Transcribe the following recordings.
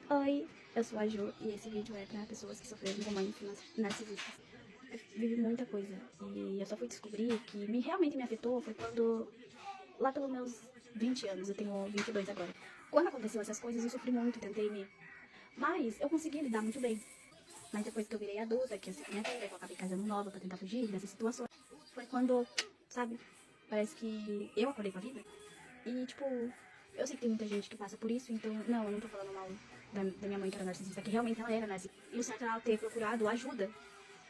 Oi, eu sou a Ju e esse vídeo é pra pessoas que sofreram de mães narcisistas. Eu vivi muita coisa e eu só fui descobrir que realmente me afetou foi quando, lá pelos meus 20 anos, eu tenho 22 agora. Quando aconteceu essas coisas eu sofri muito, tentei me... Mas eu consegui lidar muito bem. Mas depois que eu virei adulta, que eu segui minha vida, que eu acabei casando nova pra tentar fugir dessas situações, foi quando, sabe, parece que eu acordei com a vida. E, tipo, eu sei que tem muita gente que passa por isso, então, não, eu não tô falando mal da minha mãe que era narcisista, que realmente ela era narcisista. E o certo é ela ter procurado ajuda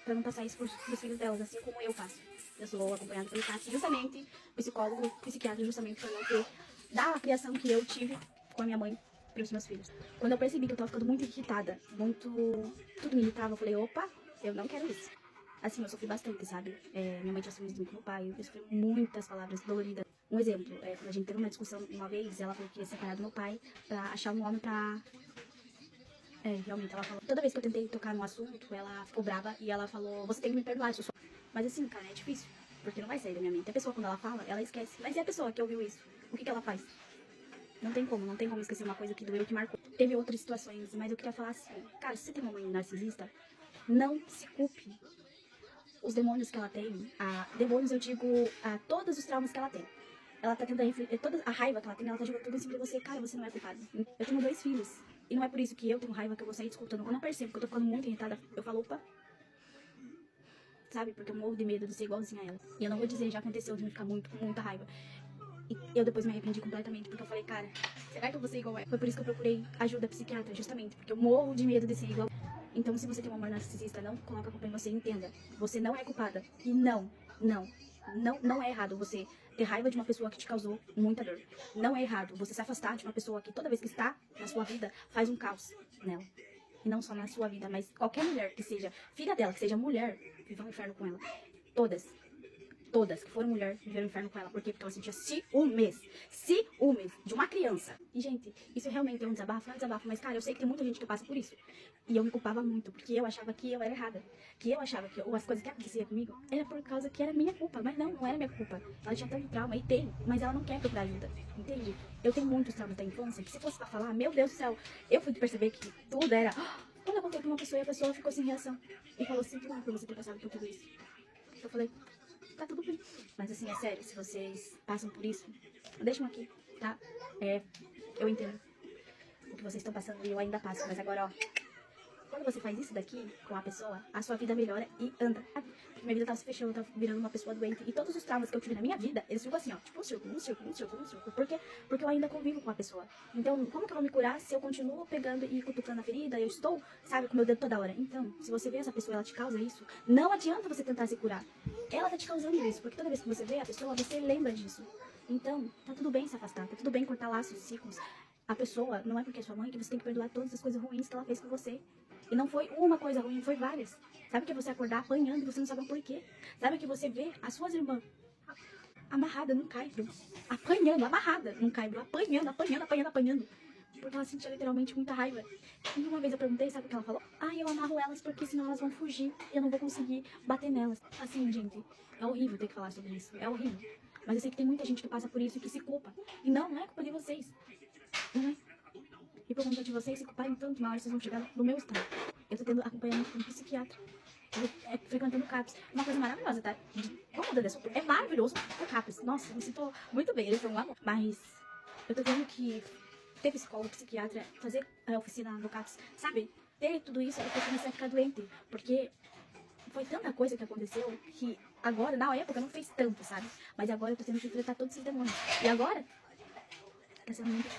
pra não passar isso pros filhos delas, assim como eu faço. Eu sou acompanhada pelo CAT, justamente, psicólogo, psiquiatra, justamente pra não ter, dar a criação que eu tive com a minha mãe pros meus filhos. Quando eu percebi que eu tava ficando muito irritada, tudo me irritava, eu falei, opa, eu não quero isso. Assim, eu sofri bastante, sabe? Minha mãe tinha ciúmes muito com meu pai, eu sofri muitas palavras doloridas. Um exemplo, quando a gente teve uma discussão uma vez, ela falou que ia separar do meu pai pra achar um homem pra... realmente, ela falou... Toda vez que eu tentei tocar no assunto, ela ficou brava e ela falou, você tem que me perdoar, isso só... Mas assim, cara, é difícil, porque não vai sair da minha mente. A pessoa, quando ela fala, ela esquece. Mas e a pessoa que ouviu isso? O que ela faz? Não tem como esquecer uma coisa que doeu, que marcou. Teve outras situações, mas eu queria falar assim, cara, se você tem uma mãe narcisista, não se culpe. Os demônios que ela tem, demônios eu digo, todos os traumas que ela tem. Ela tá tentando refletir, toda a raiva que ela tem, ela tá jogando tudo em cima de você. Cara, você não é culpado. Eu tenho 2 filhos. E não é por isso que eu tenho raiva que eu vou sair discutindo. Quando eu percebo que eu tô ficando muito irritada, eu falo, opa, sabe? Porque eu morro de medo de ser igualzinha a ela. E eu não vou dizer, já aconteceu de me ficar com muita raiva. E eu depois me arrependi completamente, porque eu falei, cara, será que eu vou ser igual a ela? Foi por isso que eu procurei ajuda psiquiatra, justamente, porque eu morro de medo de ser igual. Então, se você tem uma mãe narcisista, não coloca a culpa em você, entenda. Você não é culpada. E não é errado você ter raiva de uma pessoa que te causou muita dor. Não é errado você se afastar de uma pessoa que toda vez que está na sua vida faz um caos nela. E não só na sua vida, mas qualquer mulher que seja filha dela, que seja mulher, viva um inferno com ela. Todas que foram mulher viveram o inferno com ela. Por quê? Porque ela sentia ciúmes de uma criança. E, gente, isso realmente é um desabafo? Não é um desabafo, mas, cara, eu sei que tem muita gente que passa por isso. E eu me culpava muito, porque eu achava que eu era errada. Que eu achava que as coisas que aconteciam comigo era por causa que era minha culpa. Mas não era minha culpa. Ela tinha tanto trauma, e tem, mas ela não quer procurar ajuda. Entende? Eu tenho muitos traumas da infância, que se fosse pra falar, meu Deus do céu, eu fui perceber que tudo era... Quando eu contei pra uma pessoa e a pessoa ficou sem reação. E falou, sinto muito por você ter passado por tudo isso. Eu falei, tá tudo bem. Mas assim, é sério, se vocês passam por isso, deixam aqui, tá? Eu entendo o que vocês estão passando e eu ainda passo, mas agora, ó, quando você faz isso daqui com a pessoa, a sua vida melhora e anda. Minha vida tava se fechando, eu tava virando uma pessoa doente. E todos os traumas que eu tive na minha vida, eles ficam assim, ó, tipo um círculo. Por quê? Porque eu ainda convivo com a pessoa. Então, como que eu vou me curar se eu continuo pegando e cutucando a ferida? Eu estou, sabe, com meu dedo toda hora. Então, se você vê essa pessoa, ela te causa isso, não adianta você tentar se curar. Ela tá te causando isso, porque toda vez que você vê a pessoa, você lembra disso. Então, tá tudo bem se afastar, tá tudo bem cortar laços, ciclos. A pessoa, não é porque é sua mãe que você tem que perdoar todas as coisas ruins que ela fez com você. E não foi uma coisa ruim, foi várias. Sabe que você acordar apanhando e você não sabe o porquê? Sabe que você vê as suas irmãs amarradas num caibro, apanhando, amarrada num caibro, apanhando. Porque ela sentia literalmente muita raiva. E uma vez eu perguntei, sabe o que ela falou? Eu amarro elas porque senão elas vão fugir e eu não vou conseguir bater nelas. Assim, gente, é horrível ter que falar sobre isso, é horrível. Mas eu sei que tem muita gente que passa por isso e que se culpa. E não é culpa de vocês. Não é. E por conta de vocês se culparem tanto, na hora vocês vão chegar no meu estado. Eu tô tendo acompanhamento com um psiquiatra. Frequentando o CAPS. Uma coisa maravilhosa, tá? Vamos mudar de assunto. É maravilhoso o CAPS. Nossa, me sinto muito bem. Eles são um amor. Mas eu tô vendo que ter psicólogo, psiquiatra, fazer a oficina no CAPS, sabe? Ter tudo isso é que eu comecei a ficar doente. Porque foi tanta coisa que aconteceu que agora, na época, não fez tanto, sabe? Mas agora eu tô tendo que enfrentar todos esses demônios. E agora...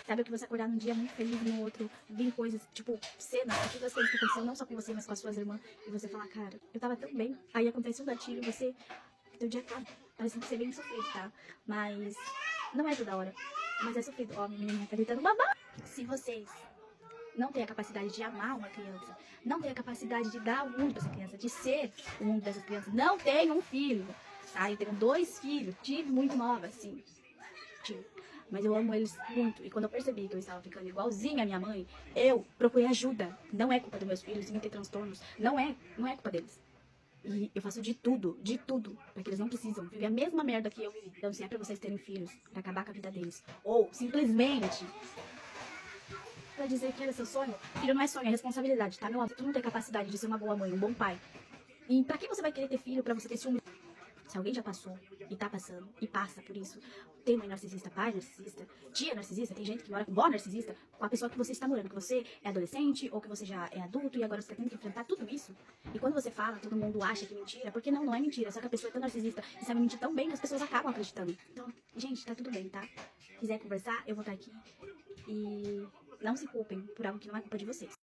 Sabe que você acordar num dia muito feliz, no outro vir coisas, tipo, cenas, todas as coisas que aconteceram, não só com você, mas com as suas irmãs, e você falar, cara, eu tava tão bem, aí acontece um gatilho, você, teu dia acaba, parece que você é bem sofrido, tá? Mas não é toda hora, mas é sofrido. Ó, minha menina tá gritando babá. Se vocês não têm a capacidade de amar uma criança, não têm a capacidade de dar o mundo pra essa criança, de ser o mundo dessas crianças, não tem um filho, tá? Eu tenho 2 filhos, tive muito nova, assim, tive. Mas eu amo eles muito. E quando eu percebi que eu estava ficando igualzinha a minha mãe, eu procurei ajuda. Não é culpa dos meus filhos em ter transtornos. Não é culpa deles. E eu faço de tudo, pra que eles não precisam viver a mesma merda que eu vivi. Então, se é pra vocês terem filhos, pra acabar com a vida deles, ou simplesmente pra dizer que era seu sonho. Filho não é sonho, é responsabilidade, tá, meu amor? Tu não tem capacidade de ser uma boa mãe, um bom pai. E pra que você vai querer ter filho pra você ter ciúme? Se alguém já passou e tá passando e passa por isso, tem mãe narcisista, pai narcisista, tia narcisista, tem gente que mora com vó narcisista, com a pessoa que você está morando, que você é adolescente ou que você já é adulto e agora você tá tendo que enfrentar tudo isso. E quando você fala, todo mundo acha que é mentira, porque não é mentira, só que a pessoa é tão narcisista e sabe mentir tão bem que as pessoas acabam acreditando. Então, gente, tá tudo bem, tá? Quiser conversar, eu vou estar aqui e não se culpem por algo que não é culpa de vocês.